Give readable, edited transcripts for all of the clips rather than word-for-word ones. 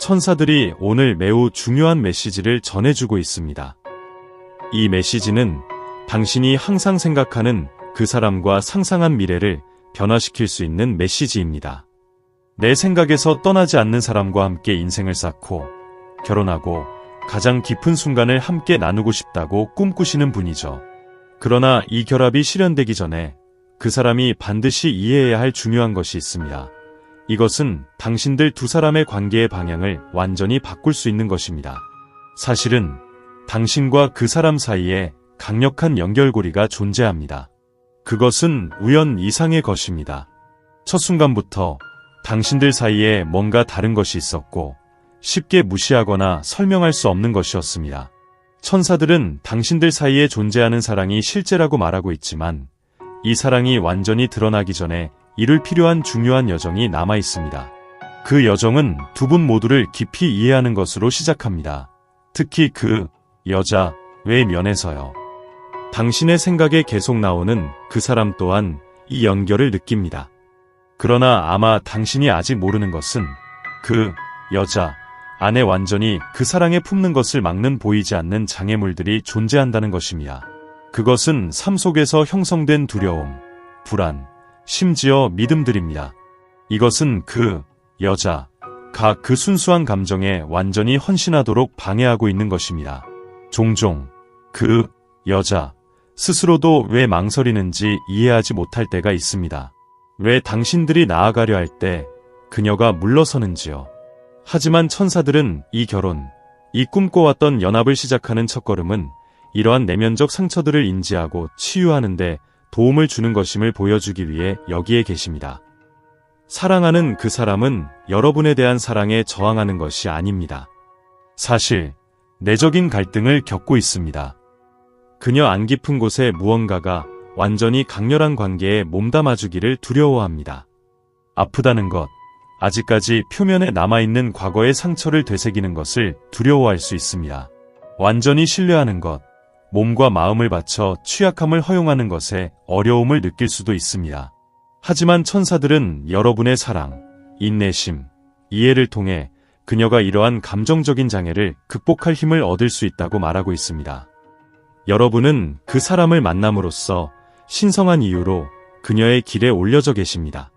천사들이 오늘 매우 중요한 메시지를 전해주고 있습니다. 이 메시지는 당신이 항상 생각하는 그 사람과 상상한 미래를 변화시킬 수 있는 메시지입니다. 내 생각에서 떠나지 않는 사람과 함께 인생을 쌓고 결혼하고 가장 깊은 순간을 함께 나누고 싶다고 꿈꾸시는 분이죠. 그러나 이 결합이 실현되기 전에 그 사람이 반드시 이해해야 할 중요한 것이 있습니다. 이것은 당신들 두 사람의 관계의 방향을 완전히 바꿀 수 있는 것입니다. 사실은 당신과 그 사람 사이에 강력한 연결고리가 존재합니다. 그것은 우연 이상의 것입니다. 첫 순간부터 당신들 사이에 뭔가 다른 것이 있었고 쉽게 무시하거나 설명할 수 없는 것이었습니다. 천사들은 당신들 사이에 존재하는 사랑이 실제라고 말하고 있지만 이 사랑이 완전히 드러나기 전에 이룰 필요한 중요한 여정이 남아 있습니다. 그 여정은 두 분 모두를 깊이 이해하는 것으로 시작합니다. 특히 그 여자의 면에서요. 당신의 생각에 계속 나오는 그 사람 또한 이 연결을 느낍니다. 그러나 아마 당신이 아직 모르는 것은 그 여자 안에 완전히 그 사랑에 품는 것을 막는 보이지 않는 장애물들이 존재한다는 것입니다. 그것은 삶 속에서 형성된 두려움, 불안, 심지어 믿음들입니다. 이것은 그 여자가 그 순수한 감정에 완전히 헌신하도록 방해하고 있는 것입니다. 종종 그 여자 스스로도 왜 망설이는지 이해하지 못할 때가 있습니다. 왜 당신들이 나아가려 할 때 그녀가 물러서는지요. 하지만 천사들은 이 결혼, 이 꿈꿔왔던 연합을 시작하는 첫걸음은 이러한 내면적 상처들을 인지하고 치유하는 데 도움을 주는 것임을 보여주기 위해 여기에 계십니다. 사랑하는 그 사람은 여러분에 대한 사랑에 저항하는 것이 아닙니다. 사실 내적인 갈등을 겪고 있습니다. 그녀 안 깊은 곳에 무언가가 완전히 강렬한 관계에 몸담아주기를 두려워합니다. 아프다는 것, 아직까지 표면에 남아있는 과거의 상처를 되새기는 것을 두려워할 수 있습니다. 완전히 신뢰하는 것, 몸과 마음을 바쳐 취약함을 허용하는 것에 어려움을 느낄 수도 있습니다. 하지만 천사들은 여러분의 사랑, 인내심, 이해를 통해 그녀가 이러한 감정적인 장애를 극복할 힘을 얻을 수 있다고 말하고 있습니다. 여러분은 그 사람을 만남으로써 신성한 이유로 그녀의 길에 올려져 계십니다.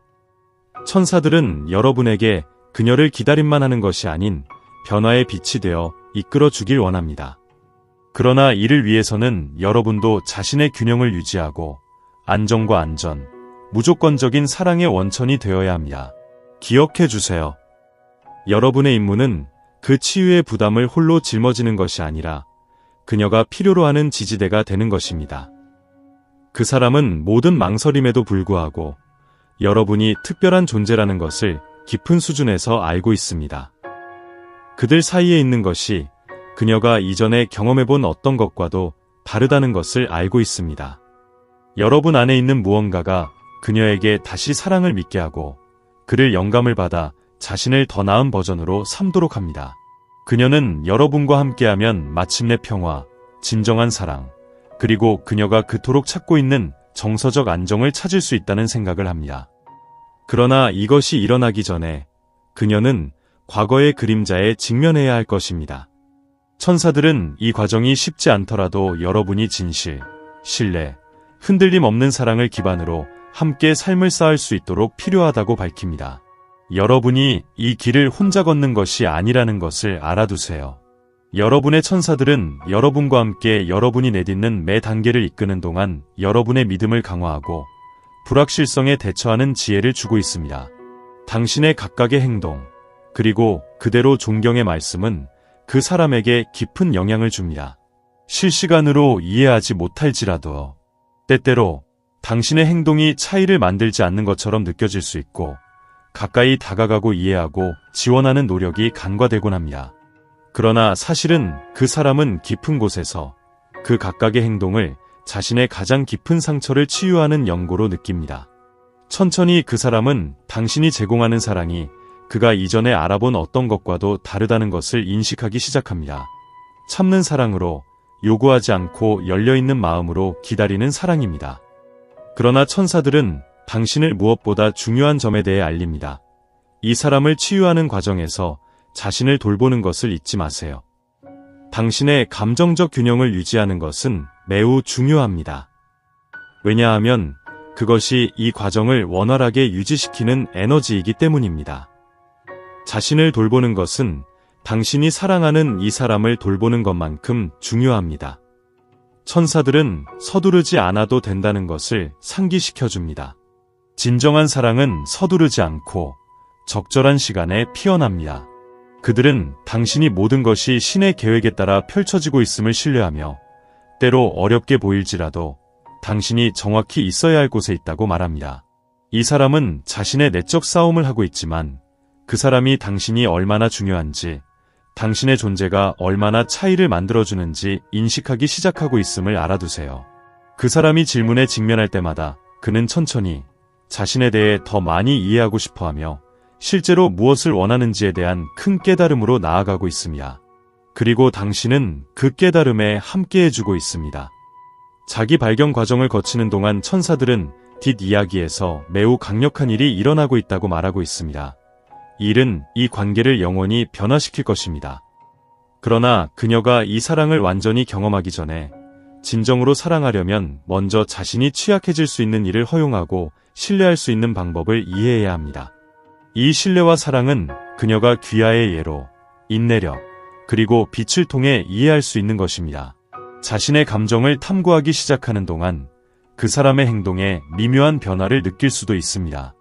천사들은 여러분에게 그녀를 기다림만 하는 것이 아닌 변화의 빛이 되어 이끌어 주길 원합니다. 그러나 이를 위해서는 여러분도 자신의 균형을 유지하고 안정과 안전, 무조건적인 사랑의 원천이 되어야 합니다. 기억해 주세요. 여러분의 임무는 그 치유의 부담을 홀로 짊어지는 것이 아니라 그녀가 필요로 하는 지지대가 되는 것입니다. 그 사람은 모든 망설임에도 불구하고 여러분이 특별한 존재라는 것을 깊은 수준에서 알고 있습니다. 그들 사이에 있는 것이 그녀가 이전에 경험해본 어떤 것과도 다르다는 것을 알고 있습니다. 여러분 안에 있는 무언가가 그녀에게 다시 사랑을 믿게 하고 그를 영감을 받아 자신을 더 나은 버전으로 삼도록 합니다. 그녀는 여러분과 함께하면 마침내 평화, 진정한 사랑, 그리고 그녀가 그토록 찾고 있는 정서적 안정을 찾을 수 있다는 생각을 합니다. 그러나 이것이 일어나기 전에 그녀는 과거의 그림자에 직면해야 할 것입니다. 천사들은 이 과정이 쉽지 않더라도 여러분이 진실, 신뢰, 흔들림 없는 사랑을 기반으로 함께 삶을 쌓을 수 있도록 필요하다고 밝힙니다. 여러분이 이 길을 혼자 걷는 것이 아니라는 것을 알아두세요. 여러분의 천사들은 여러분과 함께 여러분이 내딛는 매 단계를 이끄는 동안 여러분의 믿음을 강화하고 불확실성에 대처하는 지혜를 주고 있습니다. 당신의 각각의 행동, 그리고 그대로 존경의 말씀은 그 사람에게 깊은 영향을 줍니다. 실시간으로 이해하지 못할지라도 때때로 당신의 행동이 차이를 만들지 않는 것처럼 느껴질 수 있고 가까이 다가가고 이해하고 지원하는 노력이 간과되곤 합니다. 그러나 사실은 그 사람은 깊은 곳에서 그 각각의 행동을 자신의 가장 깊은 상처를 치유하는 연고로 느낍니다. 천천히 그 사람은 당신이 제공하는 사랑이 그가 이전에 알아본 어떤 것과도 다르다는 것을 인식하기 시작합니다. 참는 사랑으로, 요구하지 않고 열려있는 마음으로 기다리는 사랑입니다. 그러나 천사들은 당신을 무엇보다 중요한 점에 대해 알립니다. 이 사람을 치유하는 과정에서 자신을 돌보는 것을 잊지 마세요. 당신의 감정적 균형을 유지하는 것은 매우 중요합니다. 왜냐하면 그것이 이 과정을 원활하게 유지시키는 에너지이기 때문입니다. 자신을 돌보는 것은 당신이 사랑하는 이 사람을 돌보는 것만큼 중요합니다. 천사들은 서두르지 않아도 된다는 것을 상기시켜줍니다. 진정한 사랑은 서두르지 않고 적절한 시간에 피어납니다. 그들은 당신이 모든 것이 신의 계획에 따라 펼쳐지고 있음을 신뢰하며 때로 어렵게 보일지라도 당신이 정확히 있어야 할 곳에 있다고 말합니다. 이 사람은 자신의 내적 싸움을 하고 있지만 그 사람이 당신이 얼마나 중요한지, 당신의 존재가 얼마나 차이를 만들어주는지 인식하기 시작하고 있음을 알아두세요. 그 사람이 질문에 직면할 때마다 그는 천천히 자신에 대해 더 많이 이해하고 싶어하며 실제로 무엇을 원하는지에 대한 큰 깨달음으로 나아가고 있습니다. 그리고 당신은 그 깨달음에 함께해주고 있습니다. 자기 발견 과정을 거치는 동안 천사들은 뒷이야기에서 매우 강력한 일이 일어나고 있다고 말하고 있습니다. 이 일은 이 관계를 영원히 변화시킬 것입니다. 그러나 그녀가 이 사랑을 완전히 경험하기 전에 진정으로 사랑하려면 먼저 자신이 취약해질 수 있는 일을 허용하고 신뢰할 수 있는 방법을 이해해야 합니다. 이 신뢰와 사랑은 그녀가 귀하의 예로, 인내력, 그리고 빛을 통해 이해할 수 있는 것입니다. 자신의 감정을 탐구하기 시작하는 동안 그 사람의 행동에 미묘한 변화를 느낄 수도 있습니다.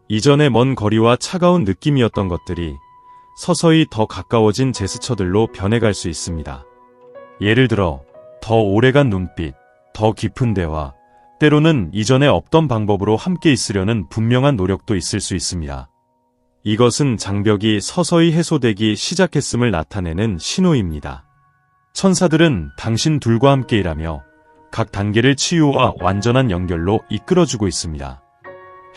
이전의 먼 거리와 차가운 느낌이었던 것들이 서서히 더 가까워진 제스처들로 변해갈 수 있습니다. 예를 들어 더 오래간 눈빛, 더 깊은 대화, 때로는 이전에 없던 방법으로 함께 있으려는 분명한 노력도 있을 수 있습니다. 이것은 장벽이 서서히 해소되기 시작했음을 나타내는 신호입니다. 천사들은 당신 둘과 함께 일하며 각 단계를 치유와 완전한 연결로 이끌어주고 있습니다.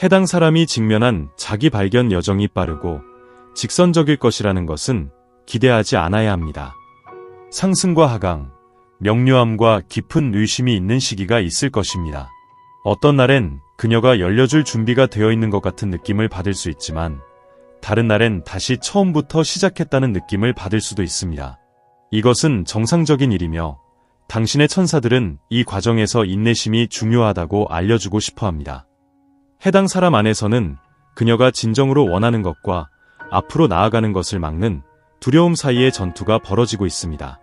해당 사람이 직면한 자기 발견 여정이 빠르고 직선적일 것이라는 것은 기대하지 않아야 합니다. 상승과 하강, 명료함과 깊은 의심이 있는 시기가 있을 것입니다. 어떤 날엔 그녀가 열려줄 준비가 되어 있는 것 같은 느낌을 받을 수 있지만 다른 날엔 다시 처음부터 시작했다는 느낌을 받을 수도 있습니다. 이것은 정상적인 일이며 당신의 천사들은 이 과정에서 인내심이 중요하다고 알려주고 싶어 합니다. 해당 사람 안에서는 그녀가 진정으로 원하는 것과 앞으로 나아가는 것을 막는 두려움 사이의 전투가 벌어지고 있습니다.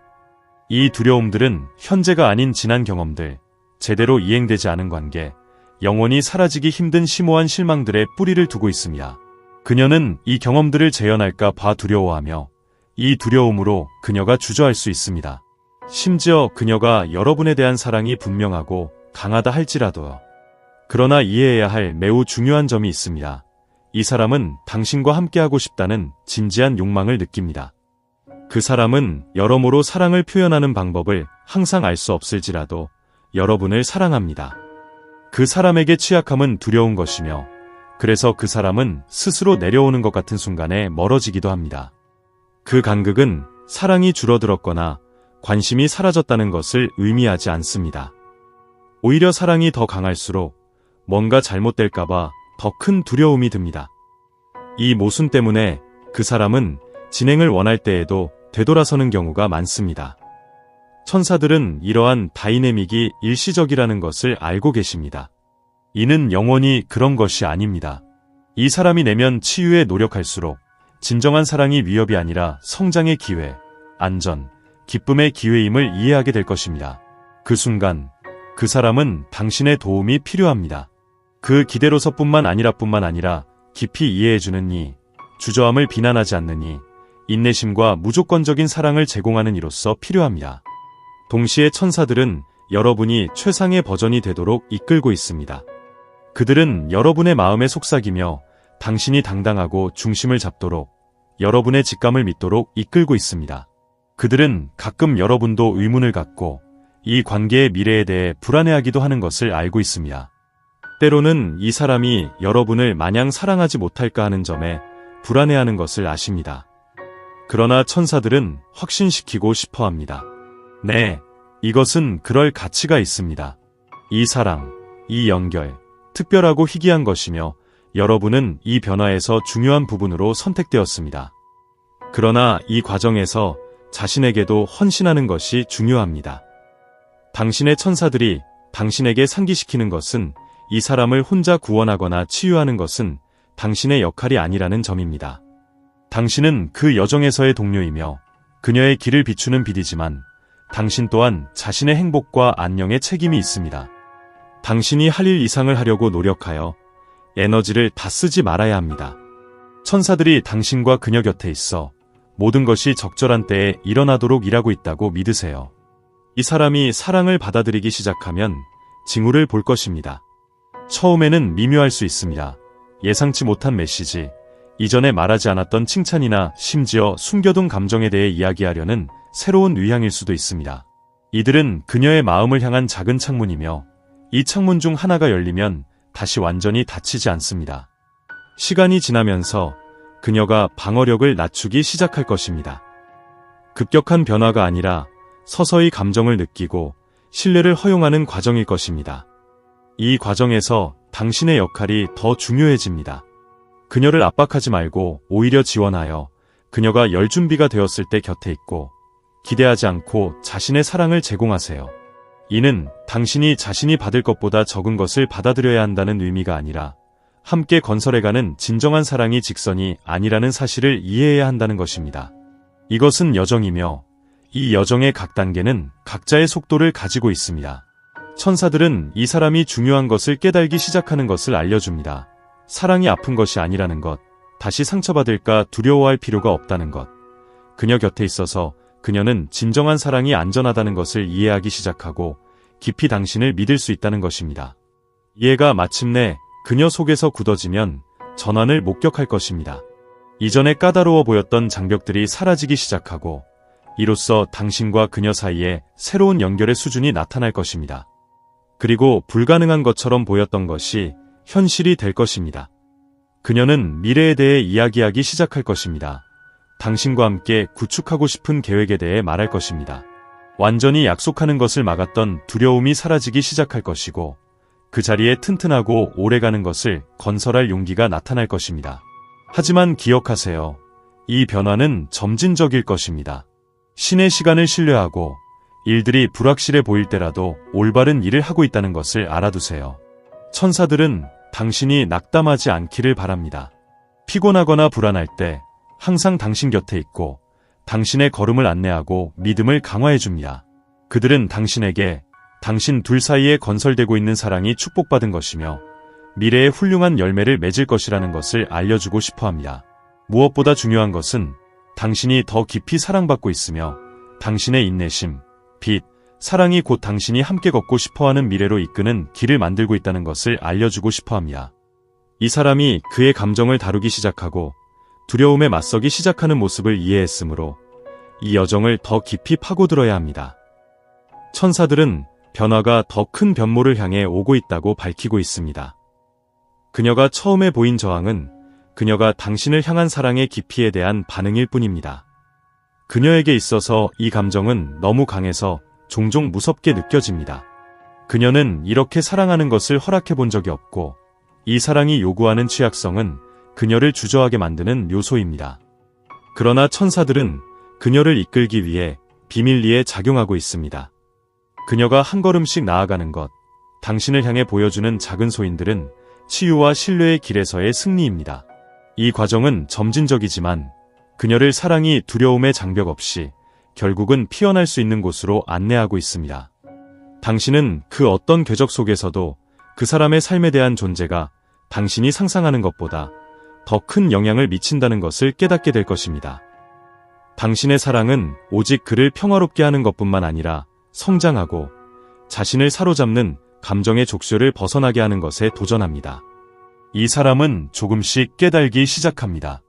이 두려움들은 현재가 아닌 지난 경험들, 제대로 이행되지 않은 관계, 영원히 사라지기 힘든 심오한 실망들의 뿌리를 두고 있습니다. 그녀는 이 경험들을 재현할까 봐 두려워하며 이 두려움으로 그녀가 주저할 수 있습니다. 심지어 그녀가 여러분에 대한 사랑이 분명하고 강하다 할지라도요. 그러나 이해해야 할 매우 중요한 점이 있습니다. 이 사람은 당신과 함께하고 싶다는 진지한 욕망을 느낍니다. 그 사람은 여러모로 사랑을 표현하는 방법을 항상 알 수 없을지라도 여러분을 사랑합니다. 그 사람에게 취약함은 두려운 것이며 그래서 그 사람은 스스로 내려오는 것 같은 순간에 멀어지기도 합니다. 그 간극은 사랑이 줄어들었거나 관심이 사라졌다는 것을 의미하지 않습니다. 오히려 사랑이 더 강할수록 뭔가 잘못될까봐 더 큰 두려움이 듭니다. 이 모순 때문에 그 사람은 진행을 원할 때에도 되돌아서는 경우가 많습니다. 천사들은 이러한 다이내믹이 일시적이라는 것을 알고 계십니다. 이는 영원히 그런 것이 아닙니다. 이 사람이 내면 치유에 노력할수록 진정한 사랑이 위협이 아니라 성장의 기회, 안전, 기쁨의 기회임을 이해하게 될 것입니다. 그 순간 그 사람은 당신의 도움이 필요합니다. 그 기대로서뿐만 아니라 깊이 이해해주는 이, 주저함을 비난하지 않는 이, 인내심과 무조건적인 사랑을 제공하는 이로서 필요합니다. 동시에 천사들은 여러분이 최상의 버전이 되도록 이끌고 있습니다. 그들은 여러분의 마음에 속삭이며 당신이 당당하고 중심을 잡도록 여러분의 직감을 믿도록 이끌고 있습니다. 그들은 가끔 여러분도 의문을 갖고 이 관계의 미래에 대해 불안해하기도 하는 것을 알고 있습니다. 때로는 이 사람이 여러분을 마냥 사랑하지 못할까 하는 점에 불안해하는 것을 아십니다. 그러나 천사들은 확신시키고 싶어 합니다. 네, 이것은 그럴 가치가 있습니다. 이 사랑, 이 연결, 특별하고 희귀한 것이며 여러분은 이 변화에서 중요한 부분으로 선택되었습니다. 그러나 이 과정에서 자신에게도 헌신하는 것이 중요합니다. 당신의 천사들이 당신에게 상기시키는 것은 이 사람을 혼자 구원하거나 치유하는 것은 당신의 역할이 아니라는 점입니다. 당신은 그 여정에서의 동료이며 그녀의 길을 비추는 빛이지만 당신 또한 자신의 행복과 안녕에 책임이 있습니다. 당신이 할 일 이상을 하려고 노력하여 에너지를 다 쓰지 말아야 합니다. 천사들이 당신과 그녀 곁에 있어 모든 것이 적절한 때에 일어나도록 일하고 있다고 믿으세요. 이 사람이 사랑을 받아들이기 시작하면 징후를 볼 것입니다. 처음에는 미묘할 수 있습니다. 예상치 못한 메시지, 이전에 말하지 않았던 칭찬이나 심지어 숨겨둔 감정에 대해 이야기하려는 새로운 위향일 수도 있습니다. 이들은 그녀의 마음을 향한 작은 창문이며 이 창문 중 하나가 열리면 다시 완전히 닫히지 않습니다. 시간이 지나면서 그녀가 방어력을 낮추기 시작할 것입니다. 급격한 변화가 아니라 서서히 감정을 느끼고 신뢰를 허용하는 과정일 것입니다. 이 과정에서 당신의 역할이 더 중요해집니다. 그녀를 압박하지 말고 오히려 지원하여 그녀가 열 준비가 되었을 때 곁에 있고 기대하지 않고 자신의 사랑을 제공하세요. 이는 당신이 자신이 받을 것보다 적은 것을 받아들여야 한다는 의미가 아니라 함께 건설해가는 진정한 사랑이 직선이 아니라는 사실을 이해해야 한다는 것입니다. 이것은 여정이며 이 여정의 각 단계는 각자의 속도를 가지고 있습니다. 천사들은 이 사람이 중요한 것을 깨달기 시작하는 것을 알려줍니다. 사랑이 아픈 것이 아니라는 것, 다시 상처받을까 두려워할 필요가 없다는 것, 그녀 곁에 있어서 그녀는 진정한 사랑이 안전하다는 것을 이해하기 시작하고 깊이 당신을 믿을 수 있다는 것입니다. 이해가 마침내 그녀 속에서 굳어지면 전환을 목격할 것입니다. 이전에 까다로워 보였던 장벽들이 사라지기 시작하고 이로써 당신과 그녀 사이에 새로운 연결의 수준이 나타날 것입니다. 그리고 불가능한 것처럼 보였던 것이 현실이 될 것입니다. 그녀는 미래에 대해 이야기하기 시작할 것입니다. 당신과 함께 구축하고 싶은 계획에 대해 말할 것입니다. 완전히 약속하는 것을 막았던 두려움이 사라지기 시작할 것이고 그 자리에 튼튼하고 오래가는 것을 건설할 용기가 나타날 것입니다. 하지만 기억하세요. 이 변화는 점진적일 것입니다. 신의 시간을 신뢰하고 일들이 불확실해 보일 때라도 올바른 일을 하고 있다는 것을 알아두세요. 천사들은 당신이 낙담하지 않기를 바랍니다. 피곤하거나 불안할 때 항상 당신 곁에 있고 당신의 걸음을 안내하고 믿음을 강화해줍니다. 그들은 당신에게 당신 둘 사이에 건설되고 있는 사랑이 축복받은 것이며 미래에 훌륭한 열매를 맺을 것이라는 것을 알려주고 싶어합니다. 무엇보다 중요한 것은 당신이 더 깊이 사랑받고 있으며 당신의 인내심, 빛, 사랑이 곧 당신이 함께 걷고 싶어하는 미래로 이끄는 길을 만들고 있다는 것을 알려주고 싶어합니다. 이 사람이 그의 감정을 다루기 시작하고 두려움에 맞서기 시작하는 모습을 이해했으므로 이 여정을 더 깊이 파고들어야 합니다. 천사들은 변화가 더 큰 변모를 향해 오고 있다고 밝히고 있습니다. 그녀가 처음에 보인 저항은 그녀가 당신을 향한 사랑의 깊이에 대한 반응일 뿐입니다. 그녀에게 있어서 이 감정은 너무 강해서 종종 무섭게 느껴집니다. 그녀는 이렇게 사랑하는 것을 허락해 본 적이 없고 이 사랑이 요구하는 취약성은 그녀를 주저하게 만드는 요소입니다. 그러나 천사들은 그녀를 이끌기 위해 비밀리에 작용하고 있습니다. 그녀가 한 걸음씩 나아가는 것, 당신을 향해 보여주는 작은 소인들은 치유와 신뢰의 길에서의 승리입니다. 이 과정은 점진적이지만 그녀를 사랑이 두려움의 장벽 없이 결국은 피어날 수 있는 곳으로 안내하고 있습니다. 당신은 그 어떤 궤적 속에서도 그 사람의 삶에 대한 존재가 당신이 상상하는 것보다 더 큰 영향을 미친다는 것을 깨닫게 될 것입니다. 당신의 사랑은 오직 그를 평화롭게 하는 것뿐만 아니라 성장하고 자신을 사로잡는 감정의 족쇄를 벗어나게 하는 것에 도전합니다. 이 사람은 조금씩 깨달기 시작합니다.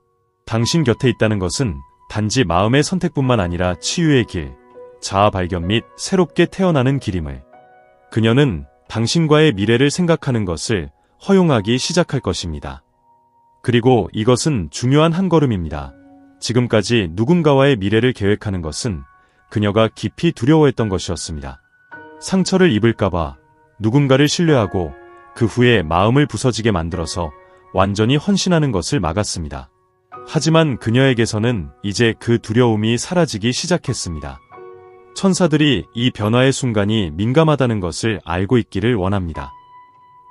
당신 곁에 있다는 것은 단지 마음의 선택뿐만 아니라 치유의 길, 자아 발견 및 새롭게 태어나는 길임을. 그녀는 당신과의 미래를 생각하는 것을 허용하기 시작할 것입니다. 그리고 이것은 중요한 한 걸음입니다. 지금까지 누군가와의 미래를 계획하는 것은 그녀가 깊이 두려워했던 것이었습니다. 상처를 입을까봐 누군가를 신뢰하고 그 후에 마음을 부서지게 만들어서 완전히 헌신하는 것을 막았습니다. 하지만 그녀에게서는 이제 그 두려움이 사라지기 시작했습니다. 천사들이 이 변화의 순간이 민감하다는 것을 알고 있기를 원합니다.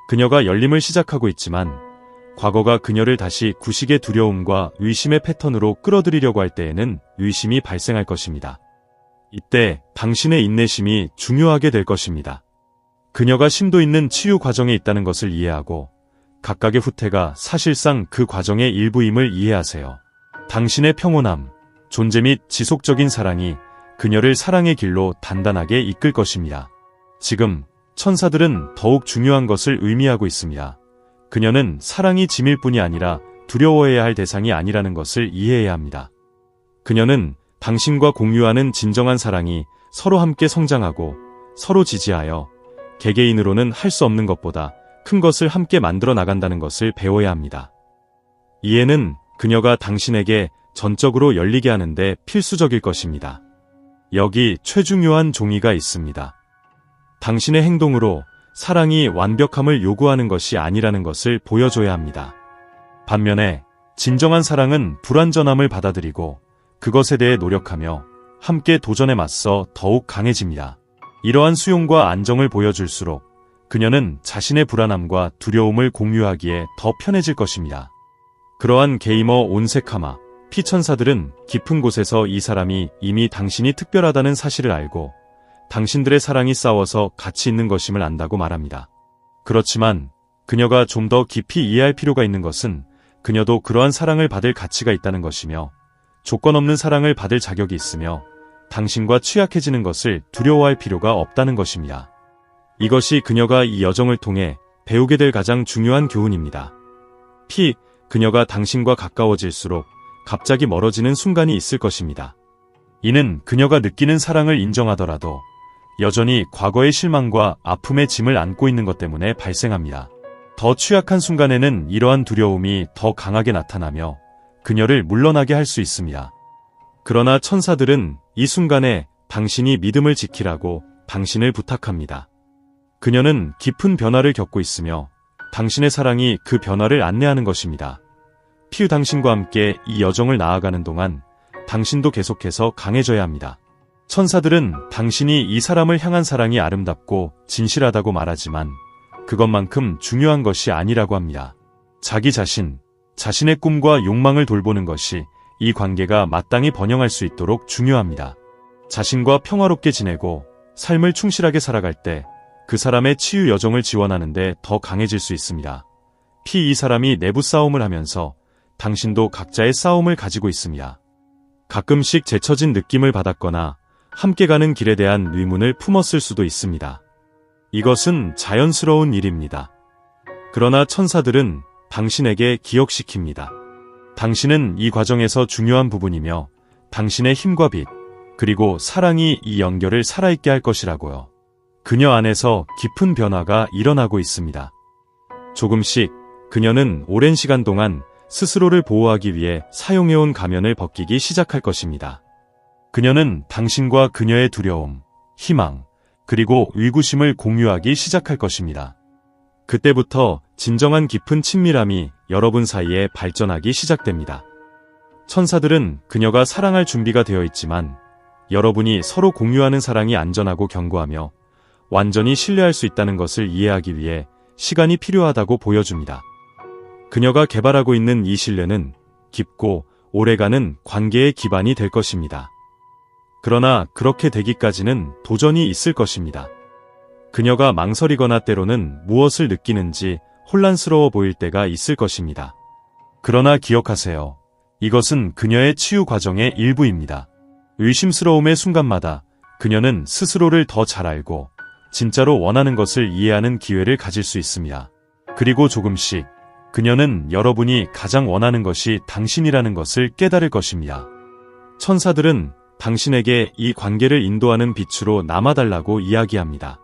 그녀가 열림을 시작하고 있지만 과거가 그녀를 다시 구식의 두려움과 의심의 패턴으로 끌어들이려고 할 때에는 의심이 발생할 것입니다. 이때 당신의 인내심이 중요하게 될 것입니다. 그녀가 심도 있는 치유 과정에 있다는 것을 이해하고 각각의 후퇴가 사실상 그 과정의 일부임을 이해하세요. 당신의 평온함, 존재 및 지속적인 사랑이 그녀를 사랑의 길로 단단하게 이끌 것입니다. 지금 천사들은 더욱 중요한 것을 의미하고 있습니다. 그녀는 사랑이 짐일 뿐이 아니라 두려워해야 할 대상이 아니라는 것을 이해해야 합니다. 그녀는 당신과 공유하는 진정한 사랑이 서로 함께 성장하고 서로 지지하여 개개인으로는 할 수 없는 것보다 큰 것을 함께 만들어 나간다는 것을 배워야 합니다. 이해는 그녀가 당신에게 전적으로 열리게 하는데 필수적일 것입니다. 여기 최중요한 종이가 있습니다. 당신의 행동으로 사랑이 완벽함을 요구하는 것이 아니라는 것을 보여줘야 합니다. 반면에 진정한 사랑은 불완전함을 받아들이고 그것에 대해 노력하며 함께 도전에 맞서 더욱 강해집니다. 이러한 수용과 안정을 보여줄수록 그녀는 자신의 불안함과 두려움을 공유하기에 더 편해질 것입니다. 그러한 게이머 온세카마, 피천사들은 깊은 곳에서 이 사람이 이미 당신이 특별하다는 사실을 알고 당신들의 사랑이 싸워서 가치 있는 것임을 안다고 말합니다. 그렇지만 그녀가 좀 더 깊이 이해할 필요가 있는 것은 그녀도 그러한 사랑을 받을 가치가 있다는 것이며 조건 없는 사랑을 받을 자격이 있으며 당신과 취약해지는 것을 두려워할 필요가 없다는 것입니다. 이것이 그녀가 이 여정을 통해 배우게 될 가장 중요한 교훈입니다. 그녀가 당신과 가까워질수록 갑자기 멀어지는 순간이 있을 것입니다. 이는 그녀가 느끼는 사랑을 인정하더라도 여전히 과거의 실망과 아픔의 짐을 안고 있는 것 때문에 발생합니다. 더 취약한 순간에는 이러한 두려움이 더 강하게 나타나며 그녀를 물러나게 할 수 있습니다. 그러나 천사들은 이 순간에 당신이 믿음을 지키라고 당신을 부탁합니다. 그녀는 깊은 변화를 겪고 있으며 당신의 사랑이 그 변화를 안내하는 것입니다. 당신과 함께 이 여정을 나아가는 동안 당신도 계속해서 강해져야 합니다. 천사들은 당신이 이 사람을 향한 사랑이 아름답고 진실하다고 말하지만 그것만큼 중요한 것이 아니라고 합니다. 자기 자신, 자신의 꿈과 욕망을 돌보는 것이 이 관계가 마땅히 번영할 수 있도록 중요합니다. 자신과 평화롭게 지내고 삶을 충실하게 살아갈 때 그 사람의 치유 여정을 지원하는데 더 강해질 수 있습니다. 이 사람이 내부 싸움을 하면서 당신도 각자의 싸움을 가지고 있습니다. 가끔씩 제쳐진 느낌을 받았거나 함께 가는 길에 대한 의문을 품었을 수도 있습니다. 이것은 자연스러운 일입니다. 그러나 천사들은 당신에게 기억시킵니다. 당신은 이 과정에서 중요한 부분이며 당신의 힘과 빛, 그리고 사랑이 이 연결을 살아있게 할 것이라고요. 그녀 안에서 깊은 변화가 일어나고 있습니다. 조금씩 그녀는 오랜 시간 동안 스스로를 보호하기 위해 사용해온 가면을 벗기기 시작할 것입니다. 그녀는 당신과 그녀의 두려움, 희망, 그리고 의구심을 공유하기 시작할 것입니다. 그때부터 진정한 깊은 친밀함이 여러분 사이에 발전하기 시작됩니다. 천사들은 그녀가 사랑할 준비가 되어 있지만 여러분이 서로 공유하는 사랑이 안전하고 견고하며 완전히 신뢰할 수 있다는 것을 이해하기 위해 시간이 필요하다고 보여줍니다. 그녀가 개발하고 있는 이 신뢰는 깊고 오래가는 관계의 기반이 될 것입니다. 그러나 그렇게 되기까지는 도전이 있을 것입니다. 그녀가 망설이거나 때로는 무엇을 느끼는지 혼란스러워 보일 때가 있을 것입니다. 그러나 기억하세요. 이것은 그녀의 치유 과정의 일부입니다. 의심스러움의 순간마다 그녀는 스스로를 더 잘 알고 진짜로 원하는 것을 이해하는 기회를 가질 수 있습니다. 그리고 조금씩 그녀는 여러분이 가장 원하는 것이 당신이라는 것을 깨달을 것입니다. 천사들은 당신에게 이 관계를 인도하는 빛으로 남아달라고 이야기합니다.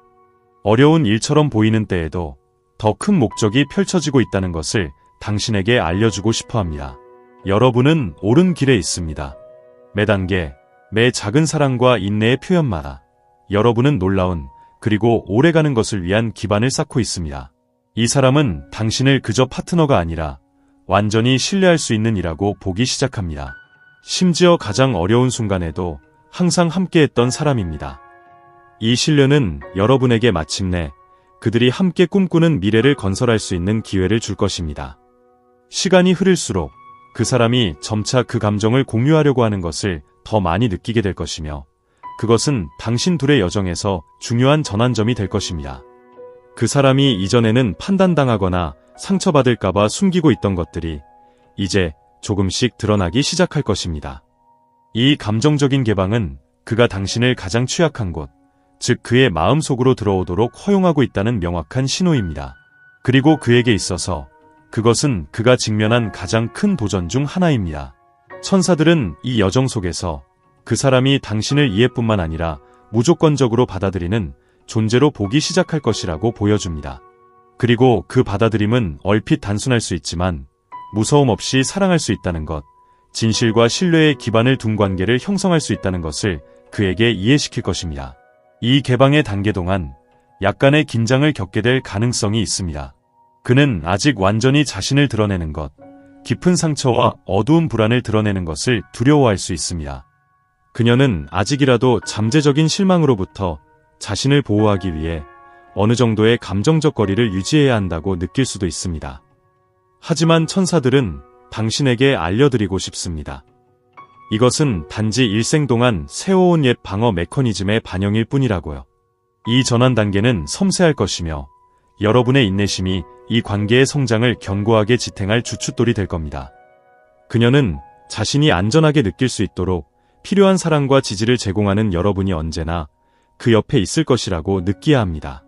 어려운 일처럼 보이는 때에도 더 큰 목적이 펼쳐지고 있다는 것을 당신에게 알려주고 싶어 합니다. 여러분은 옳은 길에 있습니다. 매 단계, 매 작은 사랑과 인내의 표현마다 여러분은 놀라운 그리고 오래가는 것을 위한 기반을 쌓고 있습니다. 이 사람은 당신을 그저 파트너가 아니라 완전히 신뢰할 수 있는 이라고 보기 시작합니다. 심지어 가장 어려운 순간에도 항상 함께했던 사람입니다. 이 신뢰는 여러분에게 마침내 그들이 함께 꿈꾸는 미래를 건설할 수 있는 기회를 줄 것입니다. 시간이 흐를수록 그 사람이 점차 그 감정을 공유하려고 하는 것을 더 많이 느끼게 될 것이며, 그것은 당신 둘의 여정에서 중요한 전환점이 될 것입니다. 그 사람이 이전에는 판단당하거나 상처받을까봐 숨기고 있던 것들이 이제 조금씩 드러나기 시작할 것입니다. 이 감정적인 개방은 그가 당신을 가장 취약한 곳, 즉 그의 마음속으로 들어오도록 허용하고 있다는 명확한 신호입니다. 그리고 그에게 있어서 그것은 그가 직면한 가장 큰 도전 중 하나입니다. 천사들은 이 여정 속에서 그 사람이 당신을 이해뿐만 아니라 무조건적으로 받아들이는 존재로 보기 시작할 것이라고 보여줍니다. 그리고 그 받아들임은 얼핏 단순할 수 있지만 무서움 없이 사랑할 수 있다는 것, 진실과 신뢰의 기반을 둔 관계를 형성할 수 있다는 것을 그에게 이해시킬 것입니다. 이 개방의 단계 동안 약간의 긴장을 겪게 될 가능성이 있습니다. 그는 아직 완전히 자신을 드러내는 것, 깊은 상처와 어두운 불안을 드러내는 것을 두려워할 수 있습니다. 그녀는 아직이라도 잠재적인 실망으로부터 자신을 보호하기 위해 어느 정도의 감정적 거리를 유지해야 한다고 느낄 수도 있습니다. 하지만 천사들은 당신에게 알려드리고 싶습니다. 이것은 단지 일생 동안 세워온 옛 방어 메커니즘의 반영일 뿐이라고요. 이 전환 단계는 섬세할 것이며 여러분의 인내심이 이 관계의 성장을 견고하게 지탱할 주춧돌이 될 겁니다. 그녀는 자신이 안전하게 느낄 수 있도록 필요한 사랑과 지지를 제공하는 여러분이 언제나 그 옆에 있을 것이라고 느끼어야 합니다.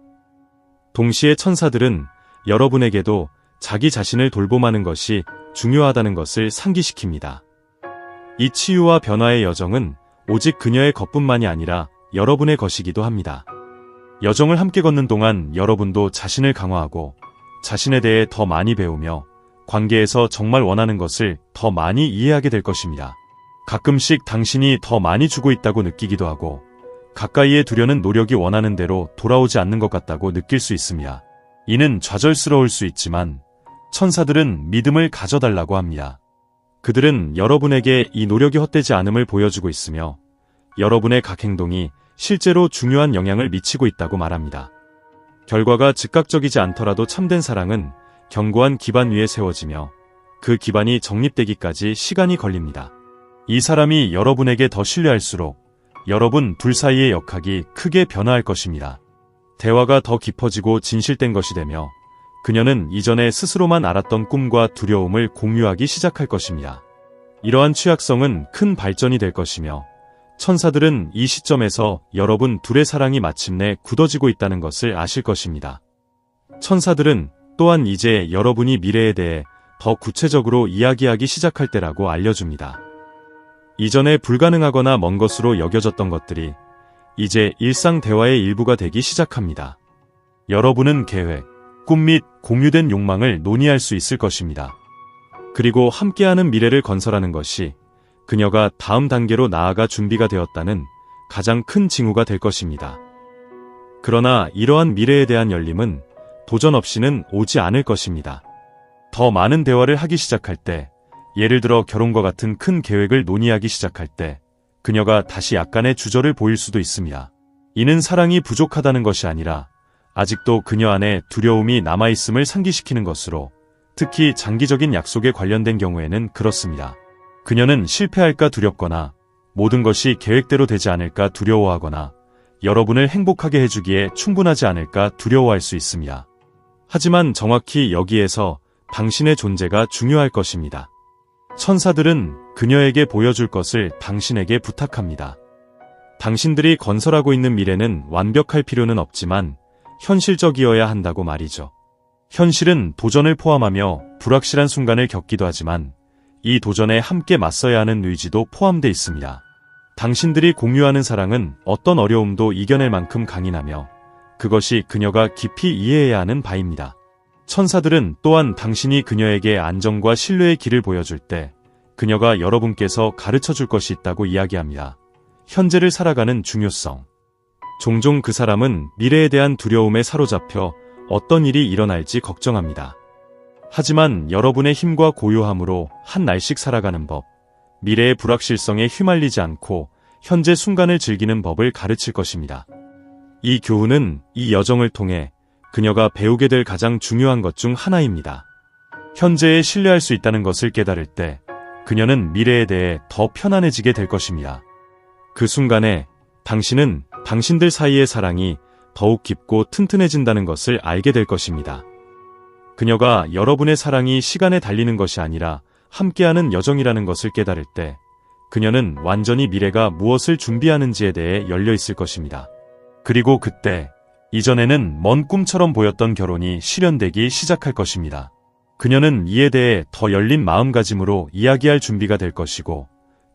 동시에 천사들은 여러분에게도 자기 자신을 돌봄하는 것이 중요하다는 것을 상기시킵니다. 이 치유와 변화의 여정은 오직 그녀의 것뿐만이 아니라 여러분의 것이기도 합니다. 여정을 함께 걷는 동안 여러분도 자신을 강화하고 자신에 대해 더 많이 배우며 관계에서 정말 원하는 것을 더 많이 이해하게 될 것입니다. 가끔씩 당신이 더 많이 주고 있다고 느끼기도 하고 가까이에 두려는 노력이 원하는 대로 돌아오지 않는 것 같다고 느낄 수 있습니다. 이는 좌절스러울 수 있지만 천사들은 믿음을 가져달라고 합니다. 그들은 여러분에게 이 노력이 헛되지 않음을 보여주고 있으며 여러분의 각 행동이 실제로 중요한 영향을 미치고 있다고 말합니다. 결과가 즉각적이지 않더라도 참된 사랑은 견고한 기반 위에 세워지며 그 기반이 정립되기까지 시간이 걸립니다. 이 사람이 여러분에게 더 신뢰할수록 여러분 둘 사이의 역학이 크게 변화할 것입니다. 대화가 더 깊어지고 진실된 것이 되며 그녀는 이전에 스스로만 알았던 꿈과 두려움을 공유하기 시작할 것입니다. 이러한 취약성은 큰 발전이 될 것이며 천사들은 이 시점에서 여러분 둘의 사랑이 마침내 굳어지고 있다는 것을 아실 것입니다. 천사들은 또한 이제 여러분이 미래에 대해 더 구체적으로 이야기하기 시작할 때라고 알려줍니다. 이전에 불가능하거나 먼 것으로 여겨졌던 것들이 이제 일상 대화의 일부가 되기 시작합니다. 여러분은 계획, 꿈 및 공유된 욕망을 논의할 수 있을 것입니다. 그리고 함께하는 미래를 건설하는 것이 그녀가 다음 단계로 나아가 준비가 되었다는 가장 큰 징후가 될 것입니다. 그러나 이러한 미래에 대한 열림은 도전 없이는 오지 않을 것입니다. 더 많은 대화를 하기 시작할 때, 예를 들어 결혼과 같은 큰 계획을 논의하기 시작할 때 그녀가 다시 약간의 주저를 보일 수도 있습니다. 이는 사랑이 부족하다는 것이 아니라 아직도 그녀 안에 두려움이 남아있음을 상기시키는 것으로, 특히 장기적인 약속에 관련된 경우에는 그렇습니다. 그녀는 실패할까 두렵거나 모든 것이 계획대로 되지 않을까 두려워하거나 여러분을 행복하게 해주기에 충분하지 않을까 두려워할 수 있습니다. 하지만 정확히 여기에서 당신의 존재가 중요할 것입니다. 천사들은 그녀에게 보여줄 것을 당신에게 부탁합니다. 당신들이 건설하고 있는 미래는 완벽할 필요는 없지만 현실적이어야 한다고 말이죠. 현실은 도전을 포함하며 불확실한 순간을 겪기도 하지만 이 도전에 함께 맞서야 하는 의지도 포함되어 있습니다. 당신들이 공유하는 사랑은 어떤 어려움도 이겨낼 만큼 강인하며 그것이 그녀가 깊이 이해해야 하는 바입니다. 천사들은 또한 당신이 그녀에게 안정과 신뢰의 길을 보여줄 때 그녀가 여러분께서 가르쳐줄 것이 있다고 이야기합니다. 현재를 살아가는 중요성. 종종 그 사람은 미래에 대한 두려움에 사로잡혀 어떤 일이 일어날지 걱정합니다. 하지만 여러분의 힘과 고요함으로 한 날씩 살아가는 법, 미래의 불확실성에 휘말리지 않고 현재 순간을 즐기는 법을 가르칠 것입니다. 이 교훈은 이 여정을 통해 그녀가 배우게 될 가장 중요한 것 중 하나입니다. 현재에 신뢰할 수 있다는 것을 깨달을 때 그녀는 미래에 대해 더 편안해지게 될 것입니다. 그 순간에 당신은 당신들 사이의 사랑이 더욱 깊고 튼튼해진다는 것을 알게 될 것입니다. 그녀가 여러분의 사랑이 시간에 달리는 것이 아니라 함께하는 여정이라는 것을 깨달을 때 그녀는 완전히 미래가 무엇을 준비하는지에 대해 열려 있을 것입니다. 그리고 그때 이전에는 먼 꿈처럼 보였던 결혼이 실현되기 시작할 것입니다. 그녀는 이에 대해 더 열린 마음가짐으로 이야기할 준비가 될 것이고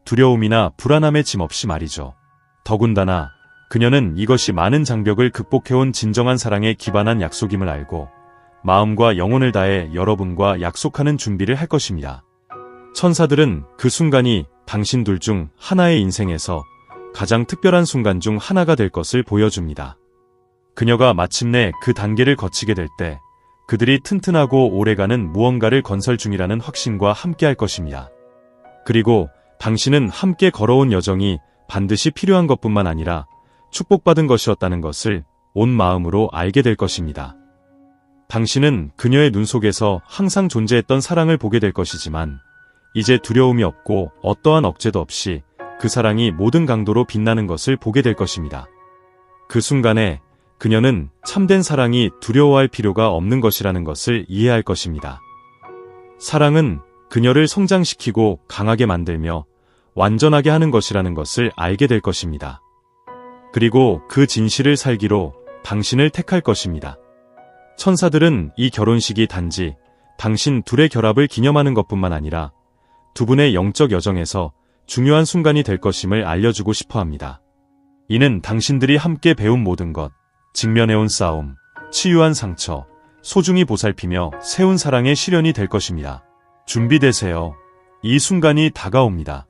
두려움이나 불안함의 짐 없이 말이죠. 더군다나 그녀는 이것이 많은 장벽을 극복해온 진정한 사랑에 기반한 약속임을 알고 마음과 영혼을 다해 여러분과 약속하는 준비를 할 것입니다. 천사들은 그 순간이 당신 둘 중 하나의 인생에서 가장 특별한 순간 중 하나가 될 것을 보여줍니다. 그녀가 마침내 그 단계를 거치게 될 때 그들이 튼튼하고 오래가는 무언가를 건설 중이라는 확신과 함께할 것입니다. 그리고 당신은 함께 걸어온 여정이 반드시 필요한 것뿐만 아니라 축복받은 것이었다는 것을 온 마음으로 알게 될 것입니다. 당신은 그녀의 눈 속에서 항상 존재했던 사랑을 보게 될 것이지만 이제 두려움이 없고 어떠한 억제도 없이 그 사랑이 모든 강도로 빛나는 것을 보게 될 것입니다. 그 순간에 그녀는 참된 사랑이 두려워할 필요가 없는 것이라는 것을 이해할 것입니다. 사랑은 그녀를 성장시키고 강하게 만들며 완전하게 하는 것이라는 것을 알게 될 것입니다. 그리고 그 진실을 살기로 당신을 택할 것입니다. 천사들은 이 결혼식이 단지 당신 둘의 결합을 기념하는 것뿐만 아니라 두 분의 영적 여정에서 중요한 순간이 될 것임을 알려주고 싶어 합니다. 이는 당신들이 함께 배운 모든 것, 직면해온 싸움, 치유한 상처, 소중히 보살피며 세운 사랑의 실현이 될 것입니다. 준비되세요. 이 순간이 다가옵니다.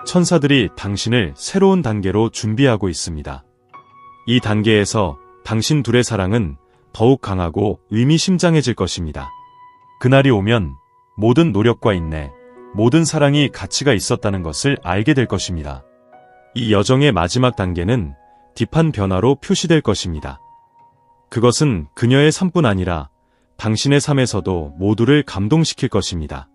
천사들이 당신을 새로운 단계로 준비하고 있습니다. 이 단계에서 당신 둘의 사랑은 더욱 강하고 의미심장해질 것입니다. 그날이 오면 모든 노력과 인내, 모든 사랑이 가치가 있었다는 것을 알게 될 것입니다. 이 여정의 마지막 단계는 딥한 변화로 표시될 것입니다. 그것은 그녀의 삶뿐 아니라 당신의 삶에서도 모두를 감동시킬 것입니다.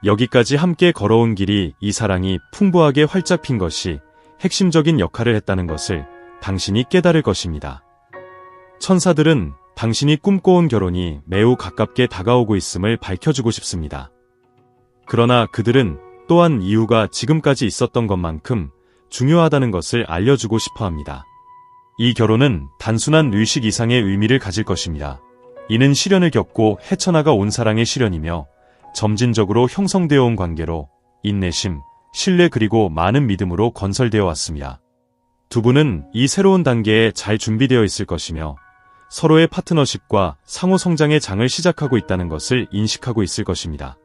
여기까지 함께 걸어온 길이 이 사랑이 풍부하게 활짝 핀 것이 핵심적인 역할을 했다는 것을 당신이 깨달을 것입니다. 천사들은 당신이 꿈꿔온 결혼이 매우 가깝게 다가오고 있음을 밝혀주고 싶습니다. 그러나 그들은 또한 이유가 지금까지 있었던 것만큼 중요하다는 것을 알려주고 싶어 합니다. 이 결혼은 단순한 의식 이상의 의미를 가질 것입니다. 이는 시련을 겪고 헤쳐나가 온 사랑의 실현이며 점진적으로 형성되어 온 관계로 인내심, 신뢰 그리고 많은 믿음으로 건설되어 왔습니다. 두 분은 이 새로운 단계에 잘 준비되어 있을 것이며 서로의 파트너십과 상호 성장의 장을 시작하고 있다는 것을 인식하고 있을 것입니다.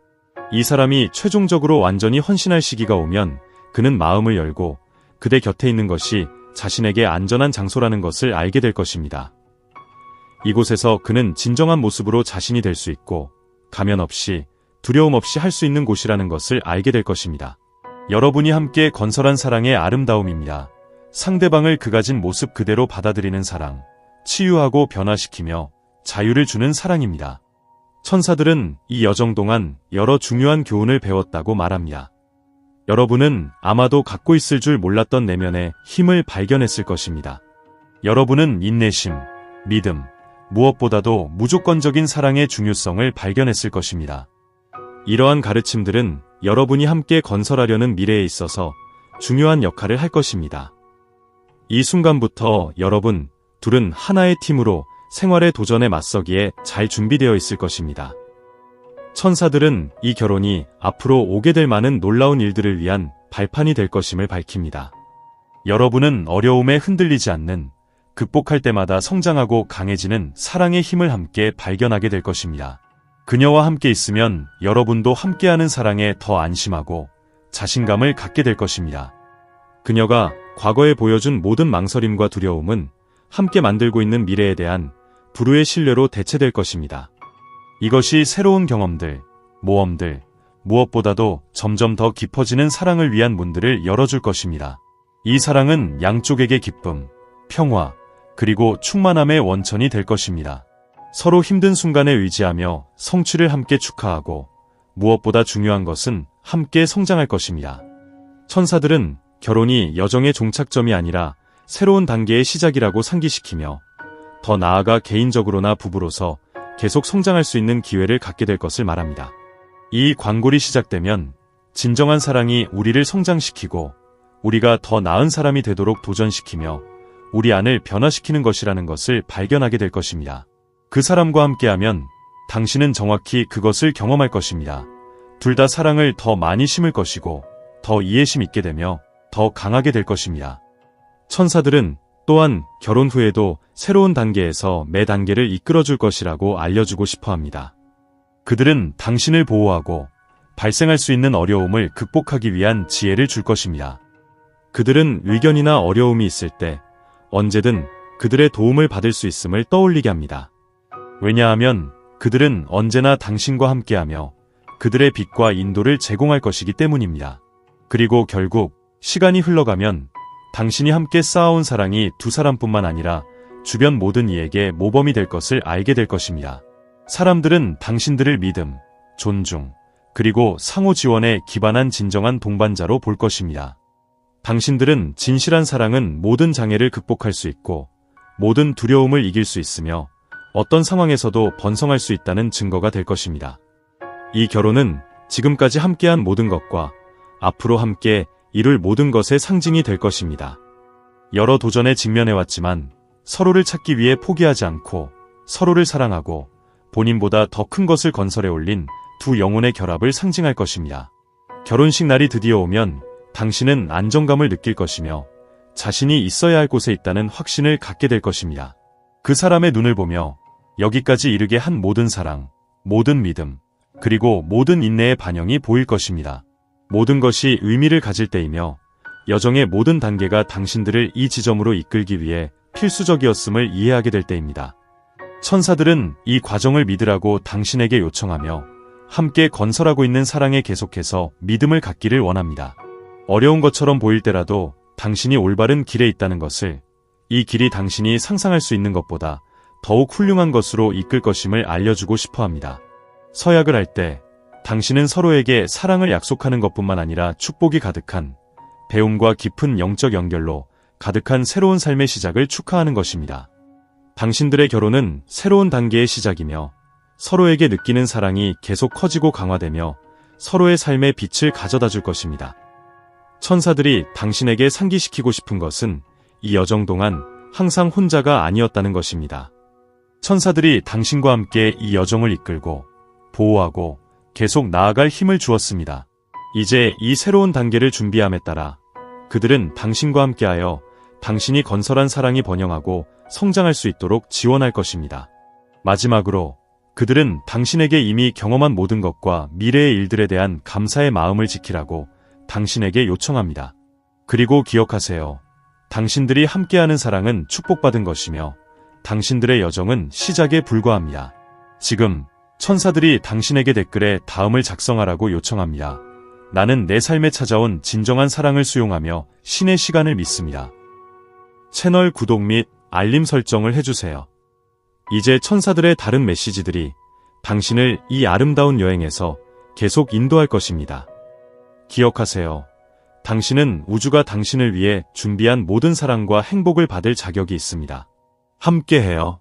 이 사람이 최종적으로 완전히 헌신할 시기가 오면 그는 마음을 열고 그대 곁에 있는 것이 자신에게 안전한 장소라는 것을 알게 될 것입니다. 이곳에서 그는 진정한 모습으로 자신이 될 수 있고 가면 없이 두려움 없이 할 수 있는 곳이라는 것을 알게 될 것입니다. 여러분이 함께 건설한 사랑의 아름다움입니다. 상대방을 그 가진 모습 그대로 받아들이는 사랑, 치유하고 변화시키며 자유를 주는 사랑입니다. 천사들은 이 여정 동안 여러 중요한 교훈을 배웠다고 말합니다. 여러분은 아마도 갖고 있을 줄 몰랐던 내면의 힘을 발견했을 것입니다. 여러분은 인내심, 믿음, 무엇보다도 무조건적인 사랑의 중요성을 발견했을 것입니다. 이러한 가르침들은 여러분이 함께 건설하려는 미래에 있어서 중요한 역할을 할 것입니다. 이 순간부터 여러분 둘은 하나의 팀으로 생활의 도전에 맞서기에 잘 준비되어 있을 것입니다. 천사들은 이 결혼이 앞으로 오게 될 많은 놀라운 일들을 위한 발판이 될 것임을 밝힙니다. 여러분은 어려움에 흔들리지 않는, 극복할 때마다 성장하고 강해지는 사랑의 힘을 함께 발견하게 될 것입니다. 그녀와 함께 있으면 여러분도 함께하는 사랑에 더 안심하고 자신감을 갖게 될 것입니다. 그녀가 과거에 보여준 모든 망설임과 두려움은 함께 만들고 있는 미래에 대한 불후의 신뢰로 대체될 것입니다. 이것이 새로운 경험들, 모험들, 무엇보다도 점점 더 깊어지는 사랑을 위한 문들을 열어줄 것입니다. 이 사랑은 양쪽에게 기쁨, 평화, 그리고 충만함의 원천이 될 것입니다. 서로 힘든 순간에 의지하며 성취를 함께 축하하고 무엇보다 중요한 것은 함께 성장할 것입니다. 천사들은 결혼이 여정의 종착점이 아니라 새로운 단계의 시작이라고 상기시키며 더 나아가 개인적으로나 부부로서 계속 성장할 수 있는 기회를 갖게 될 것을 말합니다. 이 광골이 시작되면 진정한 사랑이 우리를 성장시키고 우리가 더 나은 사람이 되도록 도전시키며 우리 안을 변화시키는 것이라는 것을 발견하게 될 것입니다. 그 사람과 함께하면 당신은 정확히 그것을 경험할 것입니다. 둘 다 사랑을 더 많이 심을 것이고 더 이해심 있게 되며 더 강하게 될 것입니다. 천사들은 또한 결혼 후에도 새로운 단계에서 매 단계를 이끌어줄 것이라고 알려주고 싶어 합니다. 그들은 당신을 보호하고 발생할 수 있는 어려움을 극복하기 위한 지혜를 줄 것입니다. 그들은 의견이나 어려움이 있을 때 언제든 그들의 도움을 받을 수 있음을 떠올리게 합니다. 왜냐하면 그들은 언제나 당신과 함께하며 그들의 빛과 인도를 제공할 것이기 때문입니다. 그리고 결국 시간이 흘러가면 당신이 함께 쌓아온 사랑이 두 사람뿐만 아니라 주변 모든 이에게 모범이 될 것을 알게 될 것입니다. 사람들은 당신들을 믿음, 존중, 그리고 상호 지원에 기반한 진정한 동반자로 볼 것입니다. 당신들은 진실한 사랑은 모든 장애를 극복할 수 있고 모든 두려움을 이길 수 있으며 어떤 상황에서도 번성할 수 있다는 증거가 될 것입니다. 이 결혼은 지금까지 함께한 모든 것과 앞으로 함께 이룰 모든 것의 상징이 될 것입니다. 여러 도전에 직면해왔지만 서로를 찾기 위해 포기하지 않고 서로를 사랑하고 본인보다 더 큰 것을 건설해 올린 두 영혼의 결합을 상징할 것입니다. 결혼식 날이 드디어 오면 당신은 안정감을 느낄 것이며 자신이 있어야 할 곳에 있다는 확신을 갖게 될 것입니다. 그 사람의 눈을 보며 여기까지 이르게 한 모든 사랑, 모든 믿음, 그리고 모든 인내의 반영이 보일 것입니다. 모든 것이 의미를 가질 때이며 여정의 모든 단계가 당신들을 이 지점으로 이끌기 위해 필수적이었음을 이해하게 될 때입니다. 천사들은 이 과정을 믿으라고 당신에게 요청하며 함께 건설하고 있는 사랑에 계속해서 믿음을 갖기를 원합니다. 어려운 것처럼 보일 때라도 당신이 올바른 길에 있다는 것을, 이 길이 당신이 상상할 수 있는 것보다 더욱 훌륭한 것으로 이끌 것임을 알려주고 싶어 합니다. 서약을 할 때 당신은 서로에게 사랑을 약속하는 것뿐만 아니라 축복이 가득한 배움과 깊은 영적 연결로 가득한 새로운 삶의 시작을 축하하는 것입니다. 당신들의 결혼은 새로운 단계의 시작이며 서로에게 느끼는 사랑이 계속 커지고 강화되며 서로의 삶에 빛을 가져다 줄 것입니다. 천사들이 당신에게 상기시키고 싶은 것은 이 여정 동안 항상 혼자가 아니었다는 것입니다. 천사들이 당신과 함께 이 여정을 이끌고 보호하고 계속 나아갈 힘을 주었습니다. 이제 이 새로운 단계를 준비함에 따라 그들은 당신과 함께하여 당신이 건설한 사랑이 번영하고 성장할 수 있도록 지원할 것입니다. 마지막으로 그들은 당신에게 이미 경험한 모든 것과 미래의 일들에 대한 감사의 마음을 지키라고 당신에게 요청합니다. 그리고 기억하세요. 당신들이 함께하는 사랑은 축복받은 것이며 당신들의 여정은 시작에 불과합니다. 지금 천사들이 당신에게 댓글에 다음을 작성하라고 요청합니다. 나는 내 삶에 찾아온 진정한 사랑을 수용하며 신의 시간을 믿습니다. 채널 구독 및 알림 설정을 해주세요. 이제 천사들의 다른 메시지들이 당신을 이 아름다운 여행에서 계속 인도할 것입니다. 기억하세요. 당신은 우주가 당신을 위해 준비한 모든 사랑과 행복을 받을 자격이 있습니다. 함께해요.